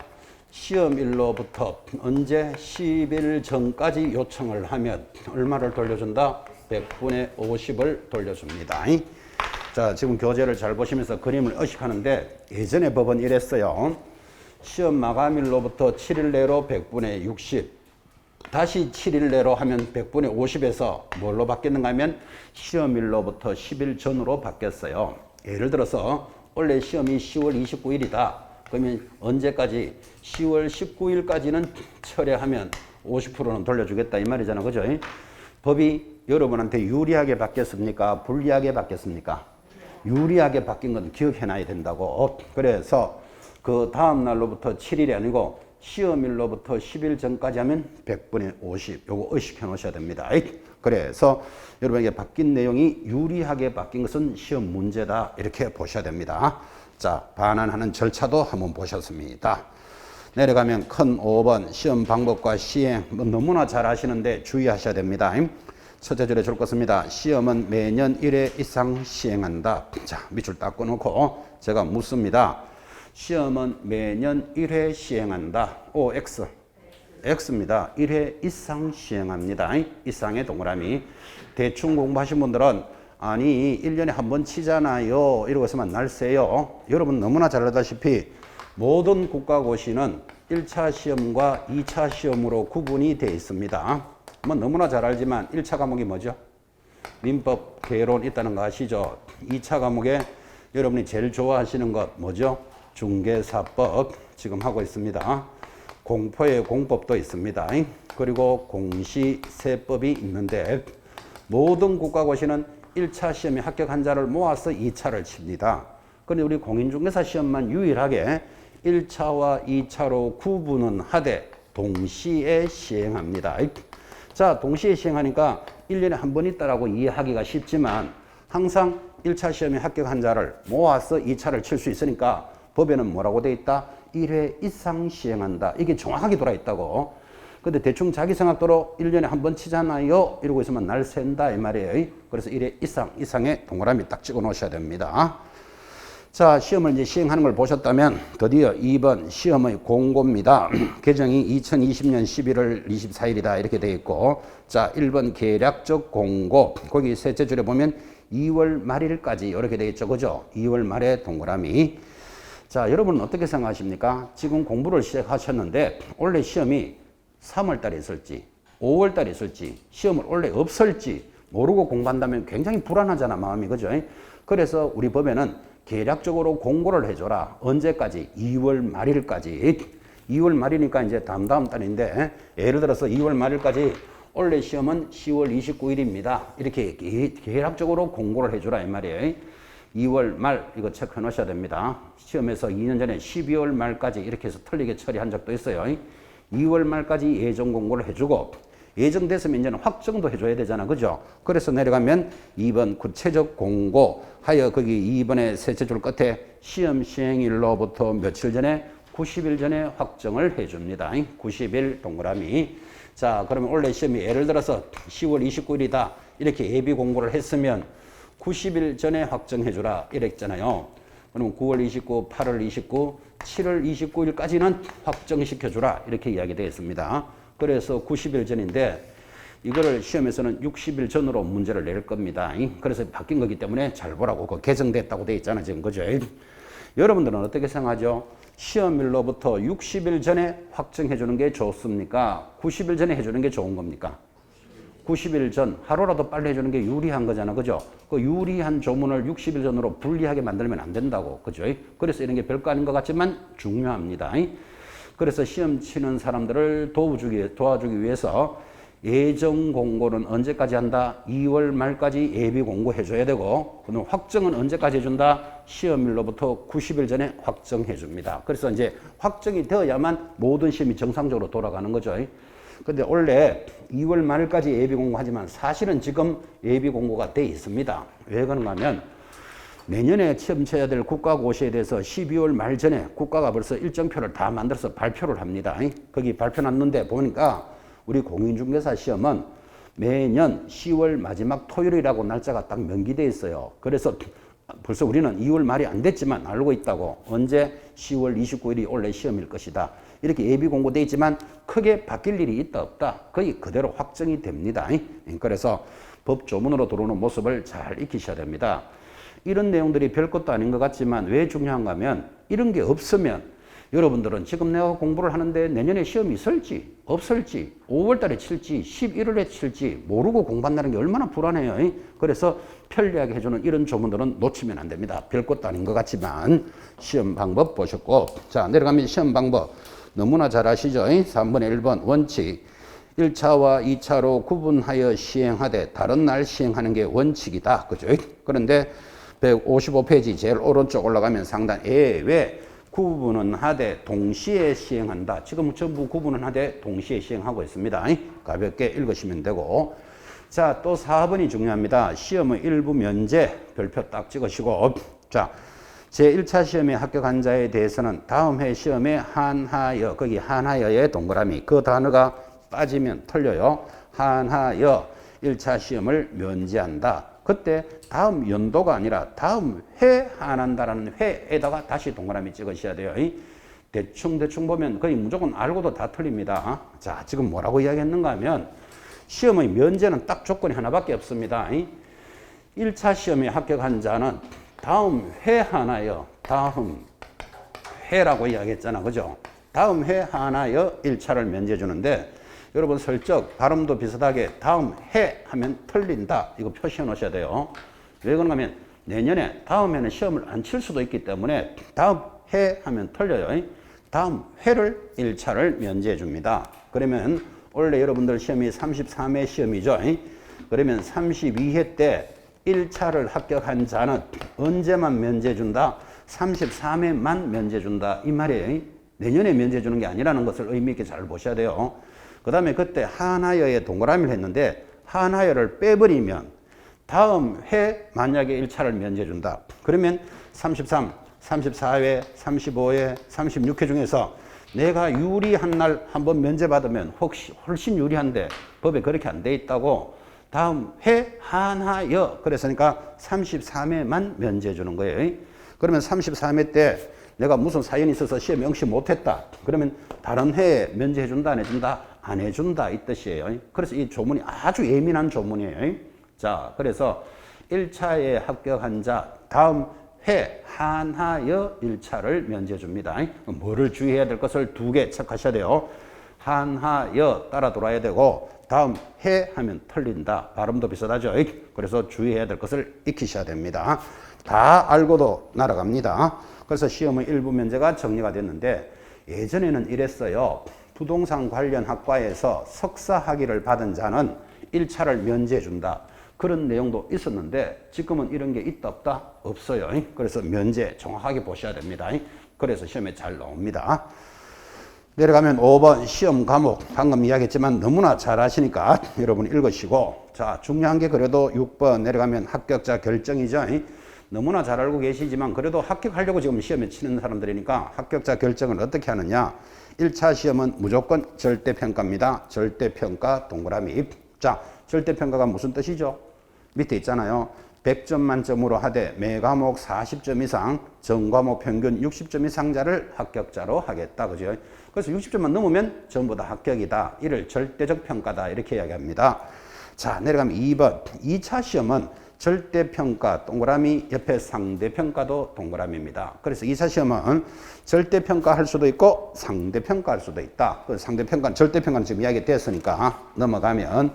시험일로부터 언제 10일 전까지 요청을 하면 얼마를 돌려준다? 100분의 50을 돌려줍니다. 자, 지금 교재를 잘 보시면서 그림을 의식하는데 예전에 법은 이랬어요. 시험 마감일로부터 7일 내로 100분의 60. 다시 7일 내로 하면 100분의 50에서 뭘로 바뀌었는가 하면 시험일로부터 10일 전으로 바뀌었어요. 예를 들어서 원래 시험이 10월 29일이다. 그러면 언제까지? 10월 19일까지는 철회하면 50%는 돌려주겠다 이 말이잖아. 그죠? 법이 여러분한테 유리하게 바뀌었습니까? 불리하게 바뀌었습니까? 유리하게 바뀐 건 기억해놔야 된다고. 그래서 그 다음 날로부터 7일이 아니고 시험일로부터 10일 전까지 하면 100분의 50. 요거 의식해 놓으셔야 됩니다. 그래서 여러분에게 바뀐 내용이 유리하게 바뀐 것은 시험 문제다. 이렇게 보셔야 됩니다. 자, 반환하는 절차도 한번 보셨습니다. 내려가면 큰 5번 시험 방법과 시행 뭐 너무나 잘 아시는데 주의하셔야 됩니다. 첫째 줄에 줄 것입니다. 시험은 매년 1회 이상 시행한다. 자, 밑줄 딱 꺼놓고 제가 묻습니다. 시험은 매년 1회 시행한다. O, X. X입니다. 1회 이상 시행합니다. 이상의 동그라미. 대충 공부하신 분들은 아니 1년에 한 번 치잖아요. 이러고 있으면 날새요. 여러분 너무나 잘 알다시피 모든 국가고시는 1차 시험과 2차 시험으로 구분이 되어 있습니다. 뭐 너무나 잘 알지만 1차 과목이 뭐죠? 민법, 개론 있다는 거 아시죠? 2차 과목에 여러분이 제일 좋아하시는 것 뭐죠? 중개사법 지금 하고 있습니다. 공포의 공법도 있습니다. 그리고 공시세법이 있는데 모든 국가고시는 1차 시험에 합격한 자를 모아서 2차를 칩니다. 그런데 우리 공인중개사 시험만 유일하게 1차와 2차로 구분은 하되 동시에 시행합니다. 자, 동시에 시행하니까 1년에 한 번 있다라고 이해하기가 쉽지만 항상 1차 시험에 합격한 자를 모아서 2차를 칠 수 있으니까 법에는 뭐라고 돼 있다? 1회 이상 시행한다. 이게 정확하게 돌아 있다고. 근데 대충 자기 생각대로 1년에 한 번 치잖아요. 이러고 있으면 날 샌다 이 말이에요. 그래서 1회 이상의 동그라미 딱 찍어 놓으셔야 됩니다. 자, 시험을 이제 시행하는 걸 보셨다면 드디어 2번 시험의 공고입니다. 개정이 2020년 11월 24일이다 이렇게 되어 있고, 자 1번 계략적 공고, 거기 셋째 줄에 보면 2월 말일까지 이렇게 되어 있죠. 그죠? 2월 말에 동그라미. 자, 여러분은 어떻게 생각하십니까? 지금 공부를 시작하셨는데 원래 시험이 3월 달에 있을지 5월 달에 있을지 시험을 원래 없을지 모르고 공부한다면 굉장히 불안하잖아 마음이. 그죠? 그래서 우리 법에는 계략적으로 공고를 해줘라. 언제까지? 2월 말일까지. 2월 말이니까 이제 다음 달인데 예를 들어서 2월 말일까지 원래 시험은 10월 29일입니다. 이렇게 계략적으로 공고를 해줘라 이 말이에요. 2월 말 이거 체크해 놓으셔야 됩니다. 시험에서 2년 전에 12월 말까지 이렇게 해서 틀리게 처리한 적도 있어요. 2월 말까지 예정 공고를 해주고 예정됐으면 이제는 확정도 해줘야 되잖아. 그죠? 그래서 내려가면 2번 구체적 공고 하여 거기 2번의 셋째 줄 끝에 시험 시행일로부터 며칠 전에 90일 전에 확정을 해줍니다. 90일 동그라미. 자, 그러면 원래 시험이 예를 들어서 10월 29일이다. 이렇게 예비 공고를 했으면 90일 전에 확정해주라 이랬잖아요. 그러면 9월 29, 8월 29, 7월 29일까지는 확정시켜주라 이렇게 이야기되어 있습니다. 그래서 90일 전인데 이거를 시험에서는 60일 전으로 문제를 낼 겁니다. 그래서 바뀐 거기 때문에 잘 보라고. 그 개정됐다고 되어 있잖아요. 지금 그죠? 여러분들은 어떻게 생각하죠? 시험일로부터 60일 전에 확정해 주는 게 좋습니까? 90일 전에 해주는 게 좋은 겁니까? 90일 전, 하루라도 빨리 해주는 게 유리한 거잖아. 그죠? 그 유리한 조문을 60일 전으로 불리하게 만들면 안 된다고. 그죠? 그래서 이런 게 별거 아닌 것 같지만 중요합니다. 그래서 시험 치는 사람들을 도와주기 위해서 예정 공고는 언제까지 한다? 2월 말까지 예비 공고 해줘야 되고, 그럼 확정은 언제까지 해준다? 시험일로부터 90일 전에 확정해 줍니다. 그래서 이제 확정이 되어야만 모든 시험이 정상적으로 돌아가는 거죠. 근데 원래 2월 말까지 예비 공고하지만 사실은 지금 예비 공고가 돼 있습니다. 왜 그런가 하면 내년에 시험 쳐야 될 국가고시에 대해서 12월 말 전에 국가가 벌써 일정표를 다 만들어서 발표를 합니다. 거기 발표 났는데 보니까 우리 공인중개사 시험은 매년 10월 마지막 토요일이라고 날짜가 딱 명기되어 있어요. 그래서 벌써 우리는 2월 말이 안 됐지만 알고 있다고. 언제? 10월 29일이 원래 시험일 것이다. 이렇게 예비 공고되어 있지만 크게 바뀔 일이 있다 없다. 거의 그대로 확정이 됩니다. 그래서 법 조문으로 들어오는 모습을 잘 익히셔야 됩니다. 이런 내용들이 별것도 아닌 것 같지만 왜 중요한가 하면 이런 게 없으면 여러분들은 지금 내가 공부를 하는데 내년에 시험이 있을지 없을지 5월 달에 칠지 11월에 칠지 모르고 공부한다는 게 얼마나 불안해요. 그래서 편리하게 해주는 이런 조문들은 놓치면 안 됩니다. 별것도 아닌 것 같지만 시험 방법 보셨고, 자 내려가면 시험 방법 너무나 잘 아시죠? 3번에 1번 원칙 1차와 2차로 구분하여 시행하되 다른 날 시행하는 게 원칙이다. 그죠? 그런데 155페이지 제일 오른쪽 올라가면 상단 왜 구분은 하되 동시에 시행한다. 지금 전부 구분은 하되 동시에 시행하고 있습니다. 가볍게 읽으시면 되고, 자 또 4번이 중요합니다. 시험의 일부 면제 별표 딱 찍으시고, 자 제1차 시험에 합격한 자에 대해서는 다음 해 시험에 한하여, 거기 한하여의 동그라미 그 단어가 빠지면 틀려요. 한하여 1차 시험을 면제한다. 그때 다음 연도가 아니라 다음 해 한한다라는 해에다가 다시 동그라미 찍으셔야 돼요. 대충 보면 거의 무조건 알고도 다 틀립니다. 자, 지금 뭐라고 이야기했는가 하면 시험의 면제는 딱 조건이 하나밖에 없습니다. 1차 시험에 합격한 자는 다음 해 하나여, 다음 해라고 이야기했잖아. 그죠? 다음 해 하나여 1차를 면제해 주는데, 여러분 슬쩍 발음도 비슷하게 다음 해 하면 틀린다. 이거 표시해 놓으셔야 돼요. 왜 그런가 하면 내년에 다음에는 시험을 안 칠 수도 있기 때문에 다음 해 하면 틀려요. 다음 해를 1차를 면제해 줍니다. 그러면 원래 여러분들 시험이 33회 시험이죠. 그러면 32회 때 1차를 합격한 자는 언제만 면제해 준다? 33회만 면제해 준다. 이 말이에요. 내년에 면제해 주는 게 아니라는 것을 의미 있게 잘 보셔야 돼요. 그 다음에 그때 한하여의 동그라미를 했는데 한하여를 빼버리면 다음 해 만약에 1차를 면제해 준다. 그러면 33, 34회, 35회, 36회 중에서 내가 유리한 날 한번 면제받으면 혹시 훨씬 유리한데 법에 그렇게 안 돼 있다고 다음 해 한하여 그랬으니까 33회만 면제해 주는 거예요. 그러면 33회 때 내가 무슨 사연이 있어서 시험 응시 못했다. 그러면 다른 해에 면제해 준다 안 해준다? 안 해준다 이 뜻이에요. 그래서 이 조문이 아주 예민한 조문이에요. 자, 그래서 1차에 합격한 자 다음 해 한하여 1차를 면제해 줍니다. 뭐를 주의해야 될 것을 2개 체크하셔야 돼요. 한하여 따라 돌아야 되고 다음 해 하면 틀린다. 발음도 비슷하죠. 그래서 주의해야 될 것을 익히셔야 됩니다. 다 알고도 날아갑니다. 그래서 시험의 일부 면제가 정리가 됐는데, 예전에는 이랬어요. 부동산 관련 학과에서 석사 학위를 받은 자는 1차를 면제해 준다. 그런 내용도 있었는데 지금은 이런 게 있다 없다? 없어요. 그래서 면제 정확하게 보셔야 됩니다. 그래서 시험에 잘 나옵니다. 내려가면 5번 시험 과목 방금 이야기했지만 너무나 잘 아시니까 여러분 읽으시고, 자 중요한 게 그래도 6번 내려가면 합격자 결정이죠. 너무나 잘 알고 계시지만 그래도 합격하려고 지금 시험에 치는 사람들이니까 합격자 결정을 어떻게 하느냐. 1차 시험은 무조건 절대평가입니다. 절대평가 동그라미. 자, 절대평가가 무슨 뜻이죠? 밑에 있잖아요. 100점 만점으로 하되 매 과목 40점 이상, 전 과목 평균 60점 이상자를 합격자로 하겠다. 그죠? 그래서 60점만 넘으면 전부 다 합격이다. 이를 절대적 평가다. 이렇게 이야기합니다. 자, 내려가면 2번. 2차 시험은 절대평가 동그라미 옆에 상대평가도 동그라미입니다. 그래서 2차 시험은 절대평가 할 수도 있고 상대평가 할 수도 있다. 상대평가, 절대평가는 지금 이야기 됐으니까 넘어가면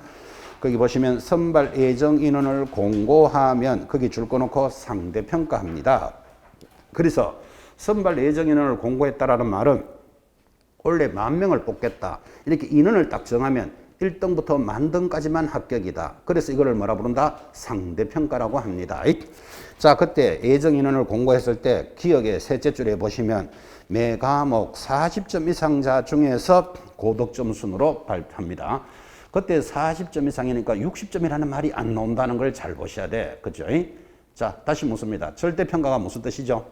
거기 보시면 선발 예정 인원을 공고하면 거기 줄 거 놓고 상대평가합니다. 그래서 선발 예정 인원을 공고했다라는 말은 원래 10,000명을 뽑겠다. 이렇게 인원을 딱 정하면 1등부터 10,000등까지만 합격이다. 그래서 이거를 뭐라 부른다? 상대평가라고 합니다. 자, 그때 예정인원을 공고했을 때 기억의 셋째 줄에 보시면 매 과목 40점 이상자 중에서 고득점 순으로 발표합니다. 그때 40점 이상이니까 60점이라는 말이 안 나온다는 걸 잘 보셔야 돼. 그죠? 자, 다시 묻습니다. 절대평가가 무슨 뜻이죠?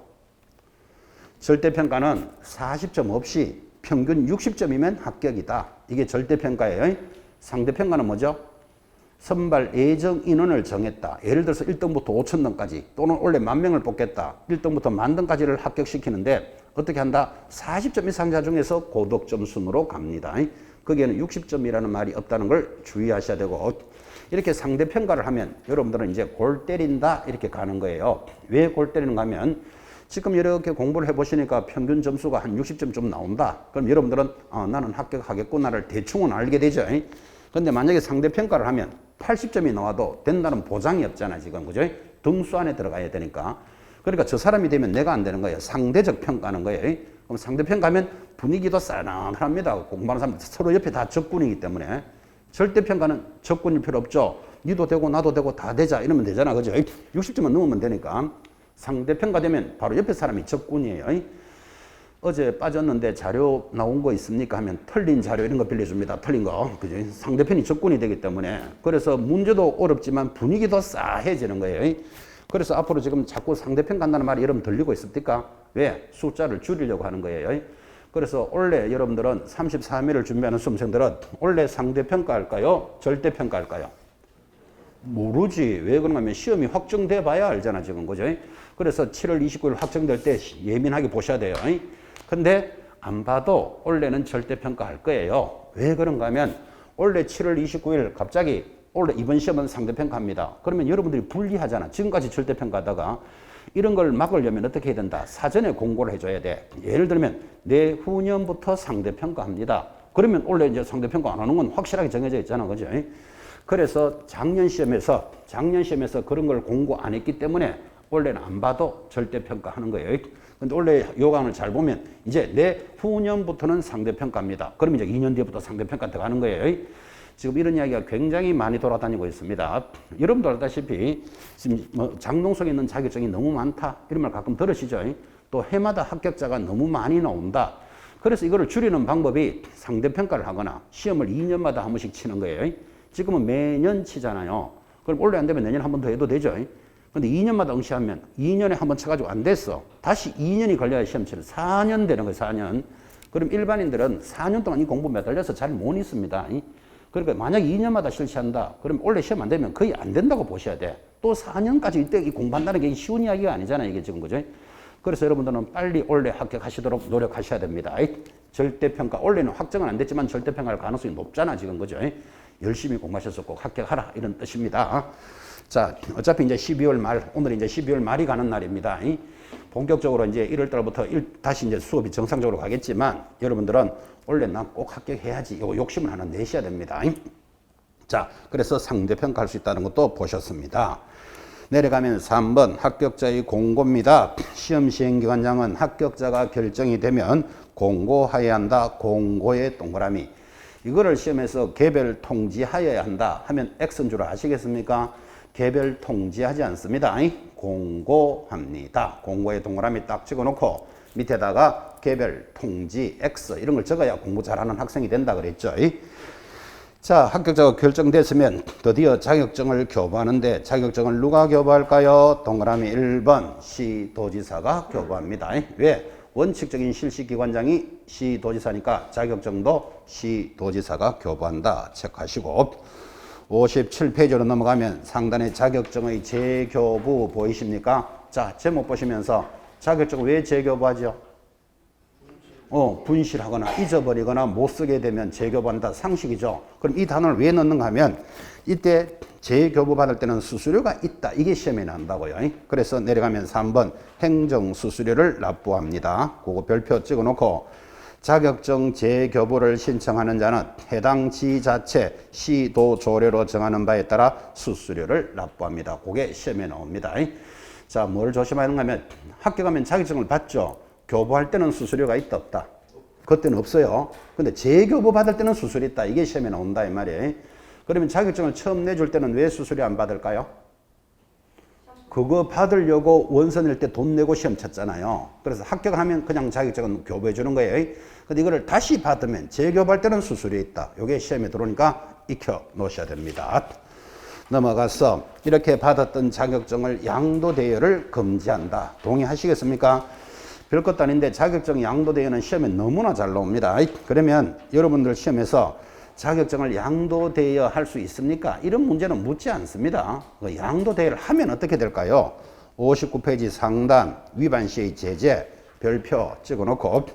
절대평가는 40점 없이 평균 60점이면 합격이다. 이게 절대평가예요. 상대평가는 뭐죠? 선발 예정 인원을 정했다. 예를 들어서 1등부터 5,000등까지 또는 원래 10,000명을 뽑겠다. 1등부터 10,000등까지를 합격시키는데 어떻게 한다? 40점 이상자 중에서 고득점 순으로 갑니다. 거기에는 60점이라는 말이 없다는 걸 주의하셔야 되고, 이렇게 상대평가를 하면 여러분들은 이제 골 때린다 이렇게 가는 거예요. 왜 골 때리는가 하면 지금 이렇게 공부를 해보시니까 평균 점수가 한 60점 좀 나온다. 그럼 여러분들은 나는 합격하겠구나를 대충은 알게 되죠. 근데 만약에 상대평가를 하면 80점이 나와도 된다는 보장이 없잖아, 지금. 그죠? 등수 안에 들어가야 되니까. 그러니까 저 사람이 되면 내가 안 되는 거예요. 상대적 평가하는 거예요. 그럼 상대평가하면 분위기도 싸늘합니다. 공부하는 사람 서로 옆에 다 적군이기 때문에. 절대평가는 적군일 필요 없죠. 니도 되고 나도 되고 다 되자 이러면 되잖아. 그죠? 60점만 넘으면 되니까. 상대평가 되면 바로 옆에 사람이 적군이에요. 어제 빠졌는데 자료 나온 거 있습니까? 하면 틀린 자료 이런 거 빌려줍니다. 틀린 거. 그죠? 상대편이 적군이 되기 때문에. 그래서 문제도 어렵지만 분위기도 싸해지는 거예요. 그래서 앞으로 지금 자꾸 상대평가 한다는 말이 여러분 들리고 있습니까? 왜? 숫자를 줄이려고 하는 거예요. 그래서 원래 여러분들은 33회를 준비하는 수험생들은 원래 상대평가 할까요? 절대평가 할까요? 모르지. 왜 그런가 하면 시험이 확정돼 봐야 알잖아, 지금. 그죠? 그래서 7월 29일 확정될 때 예민하게 보셔야 돼요. 근데 안 봐도 원래는 절대평가 할 거예요. 왜 그런가 하면 원래 7월 29일 갑자기 원래 이번 시험은 상대평가합니다. 그러면 여러분들이 불리하잖아. 지금까지 절대평가하다가 이런 걸 막으려면 어떻게 해야 된다? 사전에 공고를 해줘야 돼. 예를 들면 내후년부터 상대평가합니다. 그러면 원래 이제 상대평가 안 하는 건 확실하게 정해져 있잖아. 그죠? 그래서 작년 시험에서 그런 걸 공고 안 했기 때문에 원래는 안 봐도 절대평가 하는 거예요. 근데 원래 요강을 잘 보면 이제 내후년부터는 상대평가입니다. 그러면 이제 2년 뒤부터 상대평가 들어가는 거예요. 지금 이런 이야기가 굉장히 많이 돌아다니고 있습니다. 여러분도 알다시피 지금 장롱 속에 있는 자격증이 너무 많다 이런 말 가끔 들으시죠. 또 해마다 합격자가 너무 많이 나온다. 그래서 이거를 줄이는 방법이 상대평가를 하거나 시험을 2년마다 한 번씩 치는 거예요. 지금은 매년 치잖아요. 그럼 올해 안 되면 내년에 한 번 더 해도 되죠. 근데 2년마다 응시하면 2년에 한 번 쳐가지고 안 됐어. 다시 2년이 걸려야 시험 치는 4년 되는 거예요. 4년. 그럼 일반인들은 4년 동안 이 공부 매달려서 잘 못 있습니다. 그러니까 만약 2년마다 실시한다. 그럼 원래 시험 안 되면 거의 안 된다고 보셔야 돼. 또 4년까지 이때 공부한다는 게 쉬운 이야기가 아니잖아요. 이게 지금 그죠? 그래서 여러분들은 빨리 올해 합격하시도록 노력하셔야 됩니다. 절대평가. 올해는 확정은 안 됐지만 절대평가할 가능성이 높잖아. 지금 그죠? 열심히 공부하셔서 꼭 합격하라. 이런 뜻입니다. 자, 어차피 이제 12월 말, 오늘 이제 12월 말이 가는 날입니다. 본격적으로 이제 1월 달부터 다시 이제 수업이 정상적으로 가겠지만 여러분들은 원래 난 꼭 합격해야지. 요 욕심을 하나 내셔야 됩니다. 자, 그래서 상대평가할 수 있다는 것도 보셨습니다. 내려가면 3번 합격자의 공고입니다. 시험 시행기관장은 합격자가 결정이 되면 공고하여야 한다. 공고의 동그라미. 이거를 시험에서 개별 통지하여야 한다 하면 X인 줄 아시겠습니까? 개별 통지하지 않습니다. 공고합니다. 공고의 동그라미 딱 찍어놓고 밑에다가 개별 통지 X 이런 걸 적어야 공부 잘하는 학생이 된다 그랬죠. 자, 합격자가 결정됐으면 드디어 자격증을 교부하는데 자격증을 누가 교부할까요? 동그라미 1번 시도지사가 교부합니다. 왜? 원칙적인 실시기관장이 시도지사니까 자격증도 시도지사가 교부한다. 체크하시고 57페이지로 넘어가면 상단에 자격증의 재교부 보이십니까? 자, 제목 보시면서 자격증을 왜 재교부하죠? 분실하거나 잊어버리거나 못 쓰게 되면 재교부한다. 상식이죠. 그럼 이 단어를 왜 넣는가 하면 이때 재교부 받을 때는 수수료가 있다. 이게 시험에 나온다고요. 그래서 내려가면 3번 행정수수료를 납부합니다. 그거 별표 찍어놓고 자격증 재교부를 신청하는 자는 해당 지자체 시도 조례로 정하는 바에 따라 수수료를 납부합니다. 그게 시험에 나옵니다. 자, 뭘 조심하는가 하면 합격하면 자격증을 받죠. 교부할 때는 수수료가 있다 없다? 그때는 없어요. 근데 재교부 받을 때는 수수료 있다. 이게 시험에 나온다 이 말이에요. 그러면 자격증을 처음 내줄 때는 왜 수수료 안 받을까요? 그거 받으려고 원서 낼 때 돈 내고 시험 쳤잖아요. 그래서 합격하면 그냥 자격증은 교부해 주는 거예요. 근데 이거를 다시 받으면 재교부할 때는 수수료 있다. 이게 시험에 들어오니까 익혀 놓으셔야 됩니다. 넘어가서 이렇게 받았던 자격증을 양도 대여를 금지한다. 동의하시겠습니까? 별것도 아닌데 자격증 양도 대여는 시험에 너무나 잘 나옵니다. 그러면 여러분들 시험에서 자격증을 양도 대여할 수 있습니까? 이런 문제는 묻지 않습니다. 양도 대여를 하면 어떻게 될까요? 59페이지 상단 위반 시의 제재 별표 찍어놓고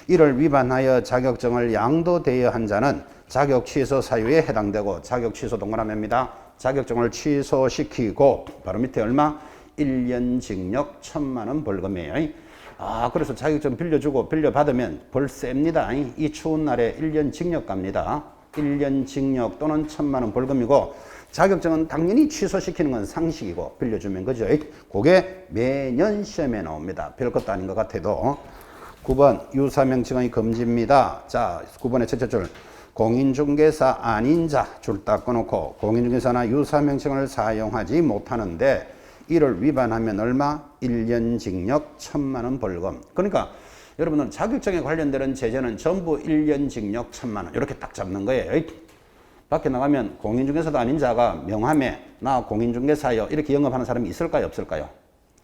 이를 위반하여 자격증을 양도 대여한 자는 자격 취소 사유에 해당되고 자격 취소 동그라미입니다. 자격증을 취소시키고 바로 밑에 얼마? 1년 징역 1,000만 원 벌금이에요. 아, 그래서 자격증 빌려주고 빌려받으면 벌 셉니다. 이 추운 날에 1년 징역 갑니다. 1년 징역 또는 1,000만 원 벌금이고, 자격증은 당연히 취소시키는 건 상식이고, 빌려주면 그죠? 그게 매년 시험에 나옵니다. 별것도 아닌 것 같아도. 9번 유사명칭의 금지입니다. 자, 9번의 첫째 줄. 공인중개사 아닌 자 줄 딱 꺼놓고 공인중개사나 유사명칭을 사용하지 못하는데 이를 위반하면 얼마? 1년 징역 1,000만 원 벌금. 그러니까 여러분은 자격증에 관련되는 제재는 전부 1년 징역 1,000만 원 이렇게 딱 잡는 거예요. 밖에 나가면 공인중개사도 아닌 자가 명함에 나 공인중개사요 이렇게 영업하는 사람이 있을까요? 없을까요?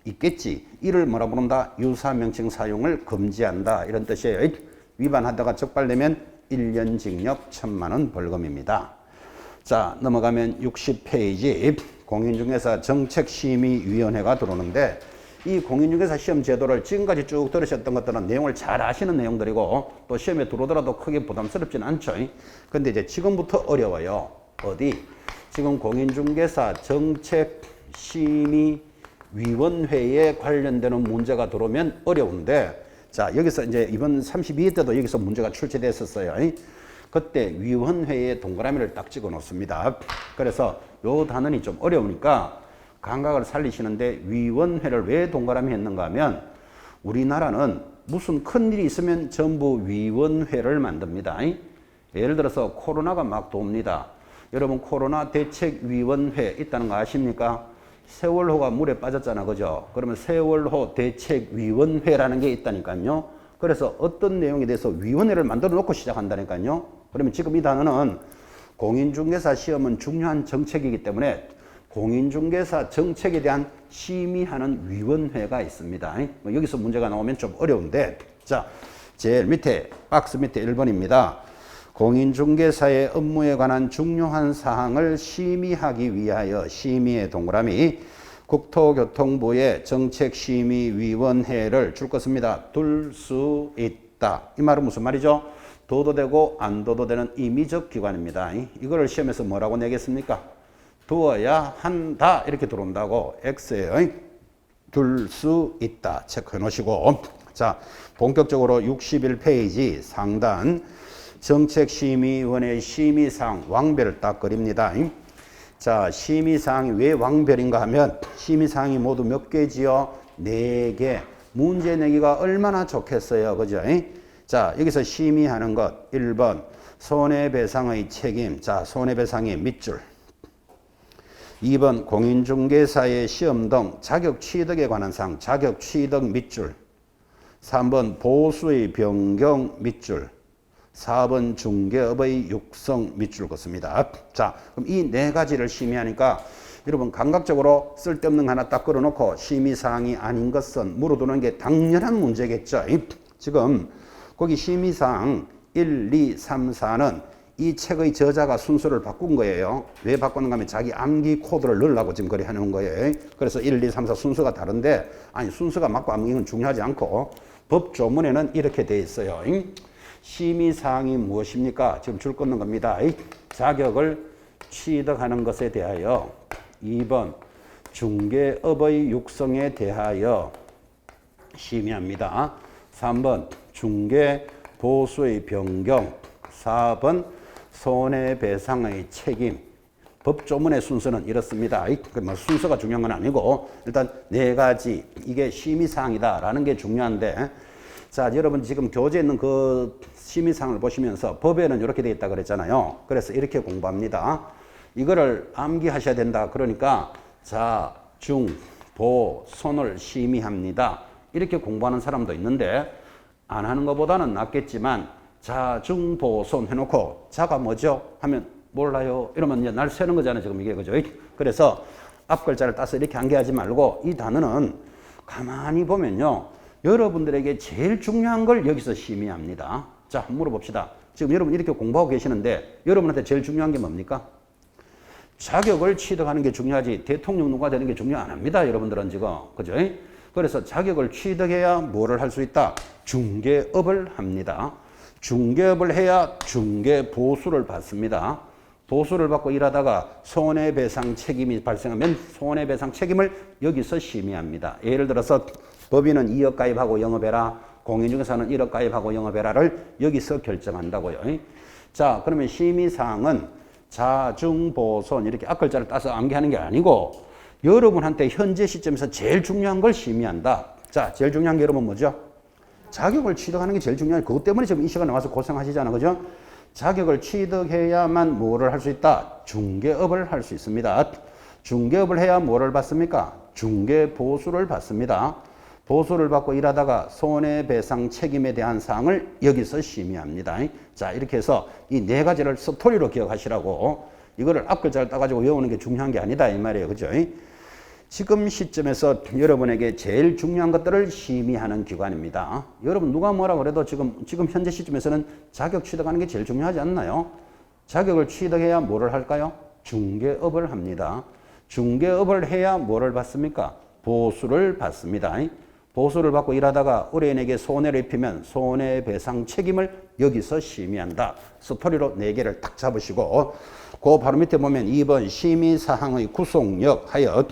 있겠지. 이를 뭐라 부른다? 유사명칭 사용을 금지한다 이런 뜻이에요. 위반하다가 적발되면 1년 징역 1,000만 원 벌금입니다. 자, 넘어가면 60페이지 공인중개사 정책심의위원회가 들어오는데, 이 공인중개사 시험 제도를 지금까지 쭉 들으셨던 것들은 내용을 잘 아시는 내용들이고 또 시험에 들어오더라도 크게 부담스럽진 않죠. 근데 이제 지금부터 어려워요. 어디? 지금 공인중개사 정책심의위원회에 관련되는 문제가 들어오면 어려운데, 자, 여기서 이제 이번 32회 때도 여기서 문제가 출제됐었어요. 그때 위원회에 동그라미를 딱 찍어 놓습니다. 그래서 요 단원이 좀 어려우니까 감각을 살리시는데, 위원회를 왜 동그라미 했는가 하면 우리나라는 무슨 큰일이 있으면 전부 위원회를 만듭니다. 예를 들어서 코로나가 막 돕니다. 여러분 코로나 대책위원회 있다는 거 아십니까? 세월호가 물에 빠졌잖아, 그죠? 그러면 세월호 대책위원회라는 게 있다니까요. 그래서 어떤 내용에 대해서 위원회를 만들어 놓고 시작한다니까요. 그러면 지금 이 단어는 공인중개사 시험은 중요한 정책이기 때문에 공인중개사 정책에 대한 심의하는 위원회가 있습니다. 여기서 문제가 나오면 좀 어려운데, 자, 제일 밑에 박스 밑에 1번입니다. 공인중개사의 업무에 관한 중요한 사항을 심의하기 위하여 심의의 동그라미 국토교통부의 정책심의위원회를 줄 것입니다. 둘 수 있다. 이 말은 무슨 말이죠? 둬도 되고 안 둬도 되는 임의적 기관입니다. 이거를 시험에서 뭐라고 내겠습니까? 두어야 한다 이렇게 들어온다고. X에 둘 수 있다 체크해 놓으시고, 자, 본격적으로 61페이지 상단 정책심의위원회 심의사항 왕별을 딱 그립니다. 자, 심의사항이 왜 왕별인가 하면 심의사항이 모두 몇 개지요? 4개. 문제 내기가 얼마나 좋겠어요. 그죠? 자, 여기서 심의하는 것 1번 손해배상의 책임. 자, 손해배상의 밑줄. 2번 공인중개사의 시험 등 자격 취득에 관한 사항. 자격 취득 밑줄. 3번 보수의 변경 밑줄. 4번 중개업의 육성 밑줄 긋습니다. 자, 그럼 이 4가지를 심의하니까 여러분 감각적으로 쓸데없는 거 하나 딱 걸어놓고 심의사항이 아닌 것은 물어두는 게 당연한 문제겠죠. 지금 거기 심의사항 1, 2, 3, 4는 이 책의 저자가 순서를 바꾼 거예요. 왜 바꾸는가 하면 자기 암기 코드를 넣으려고 지금 그래 하는 거예요. 그래서 1, 2, 3, 4 순서가 다른데, 아니 순서가 맞고 암기는 중요하지 않고 법조문에는 이렇게 돼 있어요. 심의사항이 무엇입니까? 지금 줄 끊는 겁니다. 자격을 취득하는 것에 대하여. 2번 중개업의 육성에 대하여 심의합니다. 3번 중개 보수의 변경. 4번 손해배상의 책임. 법조문의 순서는 이렇습니다. 순서가 중요한 건 아니고 일단 4가지 이게 심의사항이다라는 게 중요한데, 자, 여러분 지금 교재에 있는 그 심의사항을 보시면서 법에는 이렇게 되어 있다 그랬잖아요. 그래서 이렇게 공부합니다. 이거를 암기하셔야 된다. 그러니까 자, 중, 보, 손을 심의합니다. 이렇게 공부하는 사람도 있는데 안 하는 것보다는 낫겠지만, 자, 중, 보, 손 해놓고 자가 뭐죠? 하면 몰라요. 이러면 이제 날 새는 거잖아요. 지금 이게 그죠? 그래서 앞 글자를 따서 이렇게 암기하지 말고 이 단어는 가만히 보면요. 여러분들에게 제일 중요한 걸 여기서 심의합니다. 자, 한번 물어봅시다. 지금 여러분 이렇게 공부하고 계시는데 여러분한테 제일 중요한 게 뭡니까? 자격을 취득하는 게 중요하지 대통령 누가 되는 게 중요 안 합니다. 여러분들은 지금. 그죠? 그래서 자격을 취득해야 뭐를 할 수 있다? 중개업을 합니다. 중개업을 해야 중개보수를 받습니다. 보수를 받고 일하다가 손해배상 책임이 발생하면 손해배상 책임을 여기서 심의합니다. 예를 들어서 법인은 2억 가입하고 영업해라. 공인중개사는 1억 가입하고 영업해라를 여기서 결정한다고요. 자, 그러면 심의사항은 자중보손 이렇게 앞글자를 따서 암기하는 게 아니고 여러분한테 현재 시점에서 제일 중요한 걸 심의한다. 자, 제일 중요한 게 여러분 뭐죠? 자격을 취득하는 게 제일 중요해요. 그것 때문에 지금 이 시간에 와서 고생하시잖아. 그죠? 자격을 취득해야만 뭐를 할 수 있다? 중개업을 할 수 있습니다. 중개업을 해야 뭐를 받습니까? 중개보수를 받습니다. 보수를 받고 일하다가 손해배상 책임에 대한 사항을 여기서 심의합니다. 자, 이렇게 해서 이 네 가지를 스토리로 기억하시라고 이거를 앞글자를 따가지고 외우는 게 중요한 게 아니다 이 말이에요. 그죠? 지금 시점에서 여러분에게 제일 중요한 것들을 심의하는 기관입니다. 여러분 누가 뭐라 그래도 지금 현재 시점에서는 자격 취득하는 게 제일 중요하지 않나요? 자격을 취득해야 뭐를 할까요? 중개업을 합니다. 중개업을 해야 뭐를 받습니까? 보수를 받습니다. 보수를 받고 일하다가 의뢰인에게 손해를 입히면 손해배상 책임을 여기서 심의한다. 스토리로 4개를 딱 잡으시고 그 바로 밑에 보면 2번 심의사항의 구속력 하여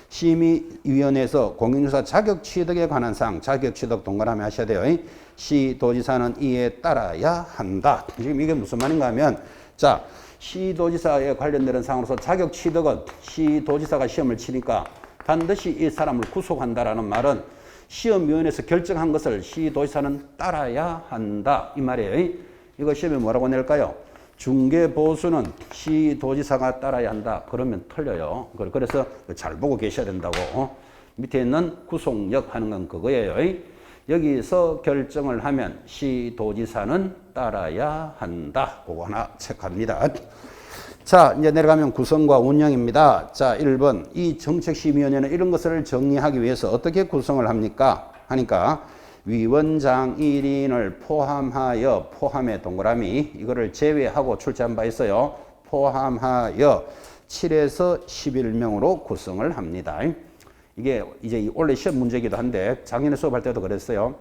심의위원회에서 공인중개사 자격 취득에 관한 사항, 자격 취득 동그라미 하셔야 돼요. 시도지사는 이에 따라야 한다. 지금 이게 무슨 말인가 하면, 자, 시도지사에 관련되는 사항으로서 자격 취득은 시도지사가 시험을 치니까 반드시 이 사람을 구속한다라는 말은 시험위원회에서 결정한 것을 시도지사는 따라야 한다. 이 말이에요. 이거 시험에 뭐라고 낼까요? 중개보수는 시도지사가 따라야 한다. 그러면 틀려요. 그래서 잘 보고 계셔야 된다고. 밑에 있는 구속력 하는 건 그거예요. 여기서 결정을 하면 시도지사는 따라야 한다. 그거 하나 체크합니다. 자, 이제 내려가면 구성과 운영입니다. 자, 1번. 이 정책심의위원회는 이런 것을 정리하기 위해서 어떻게 구성을 합니까? 하니까 위원장 1인을 포함하여 포함의 동그라미 이거를 제외하고 출제한 바 있어요. 포함하여 7에서 11명으로 구성을 합니다. 이게 이제 원래 시험 문제이기도 한데 작년에 수업할 때도 그랬어요.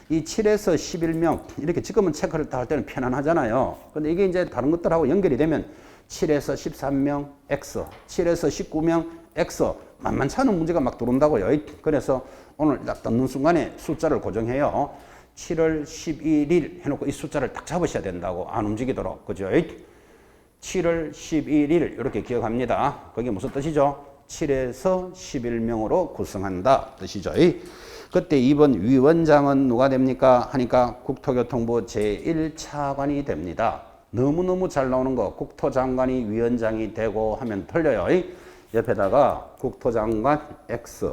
이 7에서 11명 이렇게 지금은 체크를 할 때는 편안하잖아요. 근데 이게 이제 다른 것들하고 연결이 되면 7에서 13명 X, 7에서 19명 X 만만치 않은 문제가 막 들어온다고요. 그래서 오늘 딱 듣는 순간에 숫자를 고정해요. 7월 11일 해놓고 이 숫자를 딱 잡으셔야 된다고 안 움직이도록. 그죠? 7월 11일 이렇게 기억합니다. 그게 무슨 뜻이죠? 7에서 11명으로 구성한다 뜻이죠. 그때 2번 위원장은 누가 됩니까? 하니까 국토교통부 제1차관이 됩니다. 너무너무 잘 나오는 거 국토장관이 위원장이 되고 하면 틀려요. 옆에다가 국토장관 X.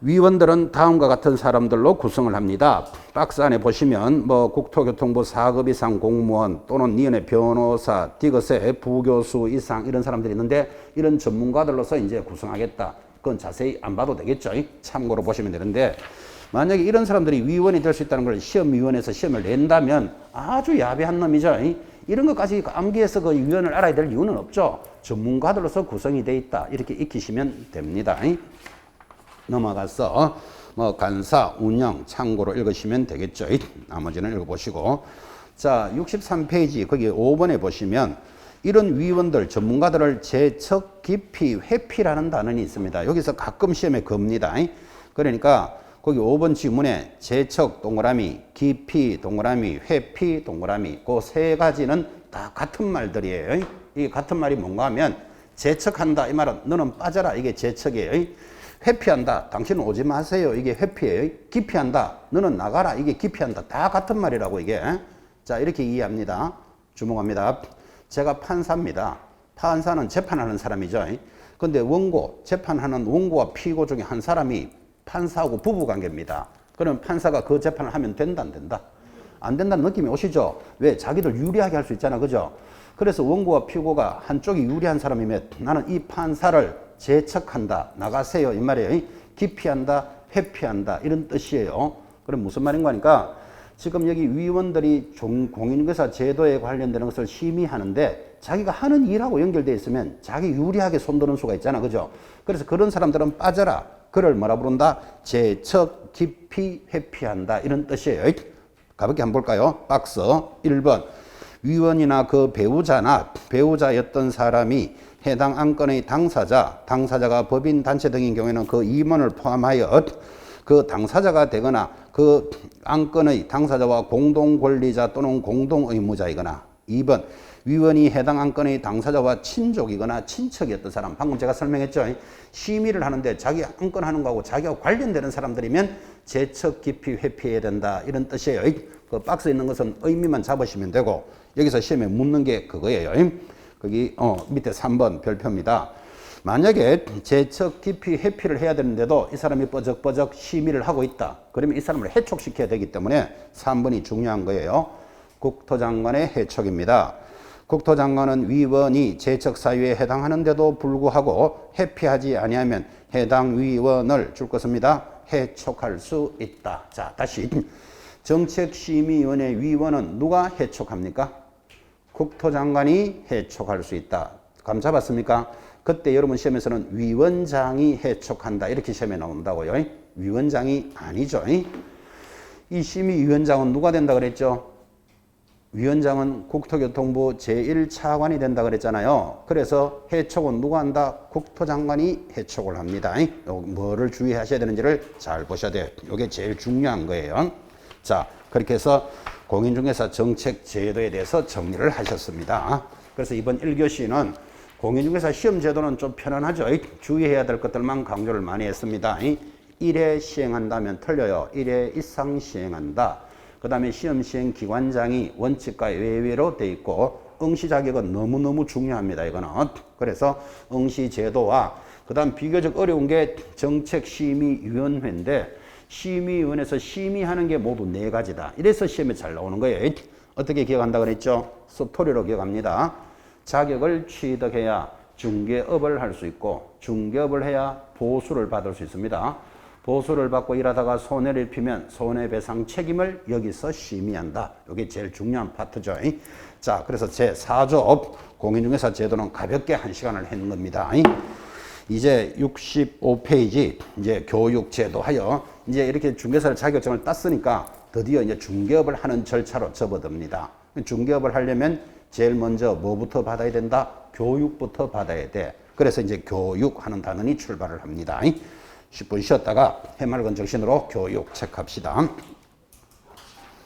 위원들은 다음과 같은 사람들로 구성을 합니다. 박스 안에 보시면 뭐 국토교통부 4급 이상 공무원 또는 니은의 변호사, 디귿의 부교수 이상 이런 사람들이 있는데 이런 전문가들로서 이제 구성하겠다. 그건 자세히 안 봐도 되겠죠. 참고로 보시면 되는데 만약에 이런 사람들이 위원이 될 수 있다는 걸 시험위원회에서 시험을 낸다면 아주 야비한 놈이죠. 이런 것까지 암기해서 그 위원을 알아야 될 이유는 없죠. 전문가들로서 구성이 돼 있다. 이렇게 익히시면 됩니다. 넘어가서 뭐 간사, 운영 참고로 읽으시면 되겠죠. 나머지는 읽어보시고. 자, 63페이지 거기 5번에 보시면 이런 위원들, 전문가들을 재척, 기피, 회피라는 단원이 있습니다. 여기서 가끔 시험에 겁니다. 그러니까 거기 5번 지문에 재척 동그라미, 기피 동그라미, 회피 동그라미 그 세 가지는 다 같은 말들이에요. 이 같은 말이 뭔가 하면 재척한다 이 말은 너는 빠져라 이게 재척이에요. 회피한다 당신은 오지 마세요 이게 회피예요. 기피한다 너는 나가라 이게 기피한다. 다 같은 말이라고 이게. 자 이렇게 이해합니다. 주목합니다. 제가 판사입니다. 판사는 재판하는 사람이죠. 근데 원고, 재판하는 원고와 피고 중에 한 사람이 판사하고 부부관계입니다. 그러면 판사가 그 재판을 하면 된다 안 된다? 안 된다는 느낌이 오시죠? 왜? 자기들 유리하게 할 수 있잖아. 그죠? 그래서 원고와 피고가 한쪽이 유리한 사람이면 나는 이 판사를 재척한다. 나가세요. 이 말이에요. 기피한다. 회피한다. 이런 뜻이에요. 그럼 무슨 말인가 하니까 지금 여기 위원들이 공인중개사 제도에 관련되는 것을 심의하는데 자기가 하는 일하고 연결되어 있으면 자기 유리하게 손드는 수가 있잖아. 그죠? 그래서 그런 사람들은 빠져라. 그를 뭐라 부른다? 재척, 기피, 회피한다. 이런 뜻이에요. 가볍게 한번 볼까요? 박스 1번. 위원이나 그 배우자나 배우자였던 사람이 해당 안건의 당사자가 법인 단체 등인 경우에는 그 임원을 포함하여 그 당사자가 되거나 그 안건의 당사자와 공동 권리자 또는 공동 의무자이거나 2번 위원이 해당 안건의 당사자와 친족이거나 친척이었던 사람. 방금 제가 설명했죠. 심의를 하는데 자기 안건 하는 거하고 자기와 관련되는 사람들이면 재척 깊이 회피해야 된다. 이런 뜻이에요. 그 박스에 있는 것은 의미만 잡으시면 되고 여기서 시험에 묻는 게 그거예요. 거기 밑에 3번 별표입니다. 만약에 재척 깊이 회피를 해야 되는데도 이 사람이 뻐적뻐적 심의를 하고 있다. 그러면 이 사람을 해촉시켜야 되기 때문에 3번이 중요한 거예요. 국토장관의 해촉입니다. 국토장관은 위원이 재척 사유에 해당하는데도 불구하고 회피하지 아니하면 해당 위원을 줄 것입니다. 해촉할 수 있다. 자, 다시 정책심의위원회 위원은 누가 해촉합니까? 국토장관이 해촉할 수 있다. 감 잡았습니까? 그때 여러분 시험에서는 위원장이 해촉한다. 이렇게 시험에 나온다고요. 위원장이 아니죠. 이 심의위원장은 누가 된다 그랬죠? 위원장은 국토교통부 제1차관이 된다 그랬잖아요. 그래서 해촉은 누가 한다? 국토장관이 해촉을 합니다. 뭐를 주의하셔야 되는지를 잘 보셔야 돼요. 이게 제일 중요한 거예요. 자, 그렇게 해서 공인중개사 정책 제도에 대해서 정리를 하셨습니다. 그래서 이번 1교시는 공인중개사 시험 제도는 좀 편안하죠. 주의해야 될 것들만 강조를 많이 했습니다. 1회 시행한다면 틀려요. 1회 이상 시행한다. 그 다음에 시험 시행 기관장이 원칙과 외외로 돼 있고 응시 자격은 너무너무 중요합니다. 이거는. 그래서 응시 제도와 그 다음 비교적 어려운 게 정책심의위원회인데 심의위원회에서 심의하는 게 모두 4가지다. 이래서 시험에 잘 나오는 거예요. 어떻게 기억한다 그랬죠? 스토리로 기억합니다. 자격을 취득해야 중개업을 할 수 있고 중개업을 해야 보수를 받을 수 있습니다. 보수를 받고 일하다가 손해를 입히면 손해배상 책임을 여기서 심의한다. 이게 제일 중요한 파트죠. 자, 그래서 제4조 공인중개사 제도는 가볍게 1시간을 했는 겁니다. 이제 65페이지 이제 교육제도 하여 이제 이렇게 중개사를 자격증을 땄으니까 드디어 이제 중개업을 하는 절차로 접어듭니다. 중개업을 하려면 제일 먼저 뭐부터 받아야 된다? 교육부터 받아야 돼. 그래서 이제 교육하는 단원이 출발을 합니다. 10분 쉬었다가 해맑은 정신으로 교육 체크합시다.